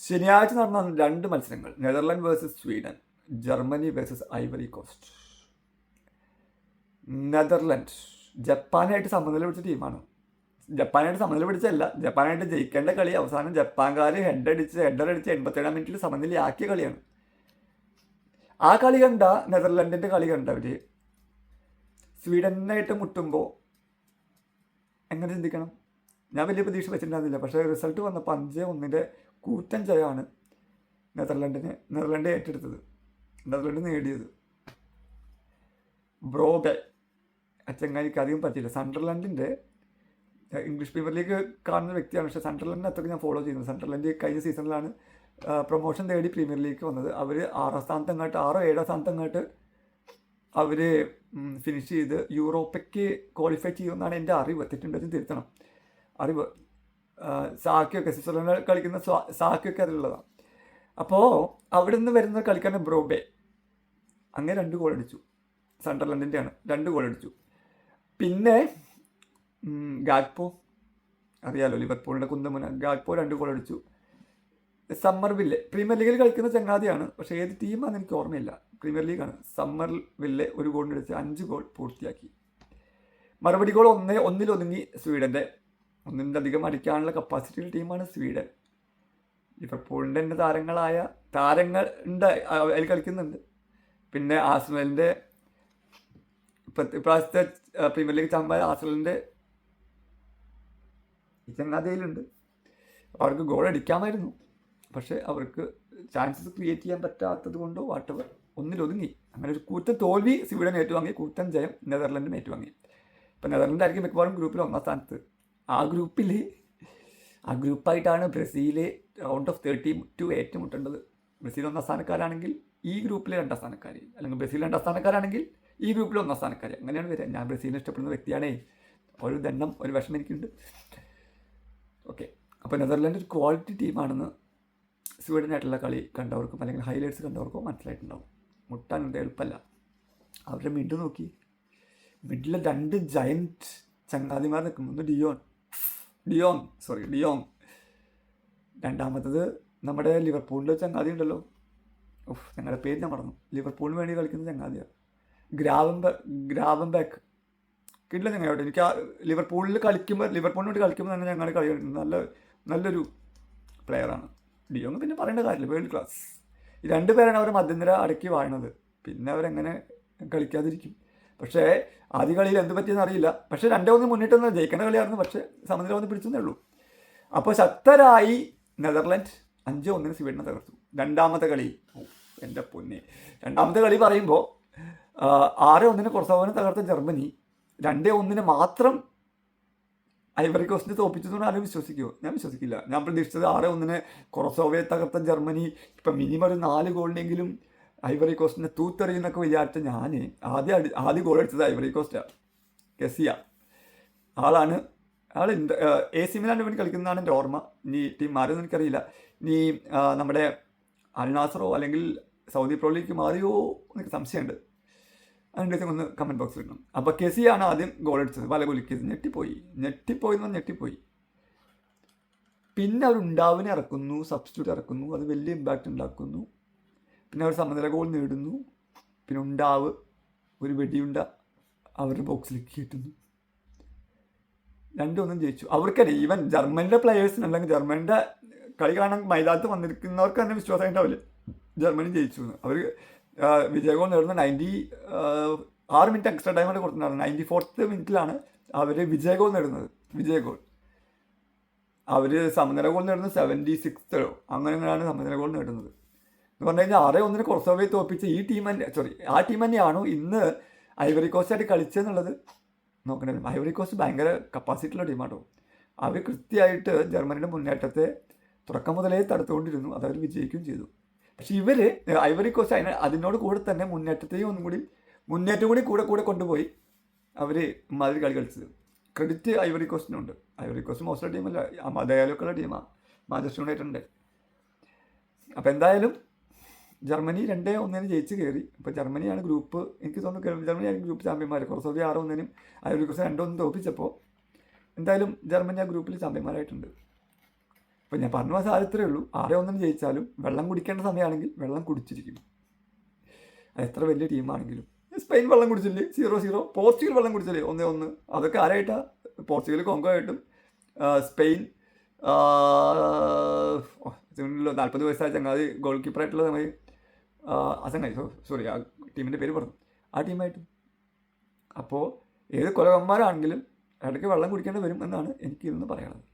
ശനിയാഴ്ച നടന്ന 2 മത്സരങ്ങൾ, Netherland versus Sweden, Germany versus Ivory Coast. Netherland ജപ്പാനായിട്ട് സമനില പിടിച്ച ടീമാണ്. ജപ്പാനായിട്ട് സമനില പിടിച്ചല്ല, ജപ്പാനായിട്ട് ജയിക്കേണ്ട കളി അവസാനം ജപ്പാൻകാർ ഹെഡർ അടിച്ച് 87-ാം മിനിറ്റിൽ സമനിലയാക്കിയ കളിയാണ്. ആ കളി കണ്ട, നെതർലൻഡിൻ്റെ കളി കണ്ടവർ സ്വീഡനായിട്ട് മുട്ടുമ്പോൾ എങ്ങനെ ചിന്തിക്കണം? ഞാൻ വലിയ പ്രതീക്ഷ വെച്ചിട്ടുണ്ടായിരുന്നില്ല. പക്ഷേ റിസൾട്ട് വന്നപ്പോൾ 5-1 കൂറ്റൻ ജയമാണ് നെതർലൻഡ് ഏറ്റെടുത്തത്, നെതർലൻഡ് നേടിയത്. ബ്രോബെ ചങ്ങായിക്ക് അധികം പറ്റിയില്ല. സണ്ടർലൻഡിൻ്റെ ഇംഗ്ലീഷ് പ്രീമിയർ ലീഗ് കാണുന്ന വ്യക്തിയാണ്, പക്ഷേ സണ്ടർലൻഡിനെ അത്രയ്ക്ക് ഞാൻ ഫോളോ ചെയ്യുന്നത്. സണ്ടർലൻഡ് കഴിഞ്ഞ സീസണിലാണ് പ്രൊമോഷൻ തേടി പ്രീമിയർ ലീഗ് വന്നത്. അവർ 6-ാം സ്ഥാനത്തങ്ങാട്ട് 6-7-ാം സ്ഥാനത്തങ്ങാട്ട് അവർ ഫിനിഷ് ചെയ്ത് യൂറോപ്പയ്ക്ക് ക്വാളിഫൈ ചെയ്യുമെന്നാണ് എൻ്റെ അറിവ്. തെറ്റുണ്ടെന്ന് തിരുത്തണം. അറിവ് സാക്കിയൊക്കെ സ്വിറ്റ്സർലൻഡ് കളിക്കുന്ന സാക്കിയൊക്കെ അതിലുള്ളതാണ്. അപ്പോൾ അവിടെ നിന്ന് വരുന്ന കളിക്കാരൻ ബ്രോബെ അങ്ങനെ 2 ഗോൾ അടിച്ചു. സണ്ടർലൻഡിൻ്റെയാണ്, 2 ഗോൾ അടിച്ചു. പിന്നെ ഗാക്പോ അറിയാലോ, ലിവർപൂളിൻ്റെ കുന്തമുന ഗാക്പോ 2 ഗോൾ അടിച്ചു. സമ്മർവില്ലെ പ്രീമിയർ ലീഗിൽ കളിക്കുന്ന ചങ്ങാതിയാണ്, പക്ഷേ ഏത് ടീമാണെന്ന് എനിക്ക് ഓർമ്മയില്ല. പ്രീമിയർ ലീഗാണ്. സമ്മർവില്ലെ 1 ഗോളിന് അടിച്ച് 5 ഗോൾ പൂർത്തിയാക്കി. മറുപടി ഗോൾ 1-1 ഒതുങ്ങി സ്വീഡൻ്റെ. 1 അധികം അടിക്കാനുള്ള കപ്പാസിറ്റിയുള്ള ടീമാണ് സ്വീഡൻ. ലിവർപൂളിൻ്റെ തന്നെ താരങ്ങൾ ഉണ്ട്, അതിൽ കളിക്കുന്നുണ്ട്. പിന്നെ ആഴ്സണലിൻ്റെ ഇപ്രാവശ്യത്തെ പ്രീമിയർ ലീഗ് ചാമ്പ്യൻ ആഴ്സണലിൻ്റെ ചങ്ങാതിയിലുണ്ട്. അവർക്ക് ഗോൾ അടിക്കാമായിരുന്നു, പക്ഷേ അവർക്ക് ചാൻസസ് ക്രിയേറ്റ് ചെയ്യാൻ പറ്റാത്തത് കൊണ്ടോ വാട്ടവർ 1 ഒതുങ്ങി. അങ്ങനെ ഒരു കൂറ്റൻ തോൽവി സ്വീഡൻ ഏറ്റുവാങ്ങി, കൂറ്റൻ ജയം നെതർലൻഡും ഏറ്റുവാങ്ങി. ഇപ്പം നെതർലൻഡ് ആയിരിക്കും മിക്കവാറും ഗ്രൂപ്പിൽ 1-ാം സ്ഥാനത്ത്. ആ ഗ്രൂപ്പായിട്ടാണ് ബ്രസീൽ റൗണ്ട് ഓഫ് 32 ഏറ്റുമുട്ടേണ്ടത്. ബ്രസീൽ 1-ാം സ്ഥാനക്കാരാണെങ്കിൽ ഈ ഗ്രൂപ്പിലെ 2-ാം സ്ഥാനക്കാർ, അല്ലെങ്കിൽ ബ്രസീൽ 2-ാം സ്ഥാനക്കാരാണെങ്കിൽ ഈ ഗ്രൂപ്പിൽ 1-ാം സ്ഥാനക്കാർ. അങ്ങനെയാണ് വരിക. ഞാൻ ബ്രസീലിനെ ഇഷ്ടപ്പെടുന്ന വ്യക്തിയാണേ. ഒരു വിഷമം എനിക്കുണ്ട്. ഓക്കെ, അപ്പോൾ നെതർലൻഡ് ഒരു ക്വാളിറ്റി ടീമാണെന്ന് സ്വീഡനായിട്ടുള്ള കളി കണ്ടവർക്കും അല്ലെങ്കിൽ ഹൈലൈറ്റ്സ് കണ്ടവർക്കും മനസ്സിലായിട്ടുണ്ടാവും. മുട്ടാൻ എന്ത് എളുപ്പമല്ല. അവരുടെ മിഡ് നോക്കി, മിഡിൽ 2 ജയൻറ്റ് ചങ്ങാതിമാർ നിൽക്കുന്നു. ഒന്ന് ഡിയോങ്. രണ്ടാമത്തത് നമ്മുടെ ലിവർപൂളിൻ്റെ ചങ്ങാതി ഉണ്ടല്ലോ, ഞങ്ങളുടെ പേര് ഞാൻ മറന്നു. ലിവർപൂളിന് വേണ്ടി കളിക്കുന്ന ചങ്ങാതിയാണ് ഗ്രാവൻബെക്ക്. കിട്ടില്ല ഞങ്ങളോട്ട്. എനിക്ക് ആ ലിവർപൂളിന് വേണ്ടി കളിക്കുമ്പോൾ തന്നെ ഞങ്ങളുടെ കളി കളിക്കുന്നത് നല്ലൊരു പ്ലെയറാണ് ഡിയോങ്. പിന്നെ പറയേണ്ട കാര്യമില്ല, വേൾഡ് ക്ലാസ്. ഈ 2 പേരാണ് അവർ മധ്യനിര അടക്കി വാഴുന്നത്. പിന്നെ അവരെങ്ങനെ കളിക്കാതിരിക്കും? പക്ഷേ ആദ്യ കളിയിൽ എന്ത് പറ്റിയെന്ന് അറിയില്ല. പക്ഷേ 2-1 മുന്നിട്ടൊന്നും ജയിക്കേണ്ട കളിയായിരുന്നു, പക്ഷേ സമനില വന്ന് പിടിച്ചെന്നേ ഉള്ളൂ. അപ്പോൾ ശക്തരായി നെതർലൻഡ് 5-1 സ്വീഡനെ തകർത്തു. രണ്ടാമത്തെ കളി എൻ്റെ പൊന്നെ. രണ്ടാമത്തെ കളി പറയുമ്പോൾ 6-1 കൊറസോവോനെ തകർത്ത ജർമ്മനി 2-1 മാത്രം ഐവറി കോസ്റ്റിനെ തോപ്പിച്ചതുകൊണ്ട് ആരും വിശ്വസിക്കുമോ? ഞാൻ വിശ്വസിക്കില്ല. ഞാൻ പ്രതീക്ഷിച്ചത് 6-1 കൊറസോവയെ തകർത്ത ജർമ്മനി ഇപ്പം മിനിമം ഒരു 4 ഗോളിനെങ്കിലും ഐവറി കോസ്റ്റിനെ തൂത്തെറിയുന്നൊക്കെ വിചാരിച്ച ഞാൻ ആദ്യ ഗോൾ അടിച്ചത് ഐവറി കോസ്റ്റാണ്. കെസിയ ആൾ AC മിലാൻ്റെ വേണ്ടി കളിക്കുന്നതാണ് എൻ്റെ ഓർമ്മ. ഇനി ടീം മാറിയെന്ന് എനിക്കറിയില്ല. ഇനി നമ്മുടെ അൽ നാസറോ അല്ലെങ്കിൽ സൗദി പ്രോ ലീഗ് മാറിയോ എന്നൊക്കെ സംശയമുണ്ട്. അതിൻ്റെ ഒന്ന് കമൻറ്റ് ബോക്സിൽ ഇടണം. അപ്പോൾ കെസിയാണ് ആദ്യം ഗോൾ അടിച്ചത്. വല കുലിക്കത് ഞെട്ടിപ്പോയി. പിന്നെ അവർ ഉണ്ടാവിനെ ഇറക്കുന്നു, സബ്സ്റ്റിറ്റ്യൂട്ട് ഇറക്കുന്നു. അത് വലിയ ഇമ്പാക്റ്റ് ഉണ്ടാക്കുന്നു. പിന്നെ അവർ സമനില ഗോൾ നേടുന്നു. പിന്നെ ഉണ്ടാവ് ഒരു വെടിയുണ്ട അവരുടെ ബോക്സിലേക്ക് കയറ്റുന്നു. 2-1 ജയിച്ചു. അവർക്കല്ലേ ഈവൻ ജർമ്മനിയുടെ പ്ലെയേഴ്സിന് അല്ലെങ്കിൽ ജർമ്മനിയുടെ കളി കാണാൻ മൈതാനത്ത് വന്നിരിക്കുന്നവർക്ക് തന്നെ വിശ്വാസം ഉണ്ടാവില്ല ജർമ്മനി ജയിച്ചു എന്ന്. അവർ വിജയ ഗോൾ നേടുന്ന 6 മിനിറ്റ് എക്സ്ട്രാ ടൈം കൊണ്ട് കൊടുത്തിട്ടുണ്ടായിരുന്നു. 94th മിനിറ്റിലാണ് അവർ വിജയ ഗോൾ. അവർ സമനില ഗോൾ നേടുന്നത് 76th അങ്ങനെയാണ് സമനില ഗോൾ നേടുന്നത്. എന്ന് പറഞ്ഞു കഴിഞ്ഞാൽ 6-1 കൊറസോവയെ തോൽപ്പിച്ച ആ ടീം തന്നെയാണോ ഇന്ന് ഐവറി കോസ്റ്റായിട്ട് കളിച്ചതെന്നുള്ളത് നോക്കണേ. ഐവറി കോസ്റ്റ് ഭയങ്കര കപ്പാസിറ്റിയുള്ള ടീമാട്ടോ. അവർ കൃത്യമായിട്ട് ജർമ്മനിയുടെ മുന്നേറ്റത്തെ തുടക്കം മുതലേ തടുത്തുകൊണ്ടിരുന്നു. അതവർ വിജയിക്കുകയും ചെയ്തു. പക്ഷെ ഐവറി കോസ്റ്റ് അതിനോട് കൂടെ തന്നെ മുന്നേറ്റം കൂടി കൂടെ കൊണ്ടുപോയി അവർ മാതിരി കളി കളിച്ചത്. ക്രെഡിറ്റ് ഐവറി കോസ്റ്റിനുണ്ട്. ഐവറി കോസ്റ്റ് മോശമുള്ള ടീമല്ല, മതയാലൊക്കെയുള്ള ടീമാണ്. Manchester United. അപ്പോൾ എന്തായാലും ജർമ്മനി 2-1 ജയിച്ച് കയറി. ഇപ്പോൾ ജർമ്മനിയാണ് ഗ്രൂപ്പ്, എനിക്ക് തോന്നുന്നു ജർമ്മനിയാണ് ഗ്രൂപ്പ് ചാമ്പ്യന്മാർ. കൊറസോവ 6-1 ഐവറി കോസ്റ്റ് 2-1 തോൽപ്പിച്ചപ്പോൾ എന്തായാലും ജർമ്മനി ആ ഗ്രൂപ്പിൽ ചാമ്പ്യന്മാരായിട്ടുണ്ട്. അപ്പോൾ ഞാൻ പറഞ്ഞ മാസം ഇത്രയേ ഉള്ളൂ. 6-1 ജയിച്ചാലും വെള്ളം കുടിക്കേണ്ട സമയമാണെങ്കിൽ വെള്ളം കുടിച്ചിരിക്കും. അത് എത്ര വലിയ ടീമാണെങ്കിലും. സ്പെയിൻ വെള്ളം കുടിച്ചില്ലേ 0-0, പോർച്ചുഗൽ വെള്ളം കുടിച്ചില്ലേ 1-1. അതൊക്കെ ആരായിട്ടാണ്? പോർച്ചുഗൽ കോങ്കോ ആയിട്ടും സ്പെയിൻ 40 വയസ്സായ ചങ്ങാതി ഗോൾ കീപ്പറായിട്ടുള്ള സമയം ആ ചങ്ങാതി സോറി ആ ടീമിൻ്റെ പേര് പറഞ്ഞു, ആ ടീമായിട്ടും. അപ്പോൾ ഏത് കൊലകന്മാരാണെങ്കിലും ഇടയ്ക്ക് വെള്ളം കുടിക്കേണ്ടി വരും എന്നാണ് എനിക്കിന്ന് പറയാനുള്ളത്.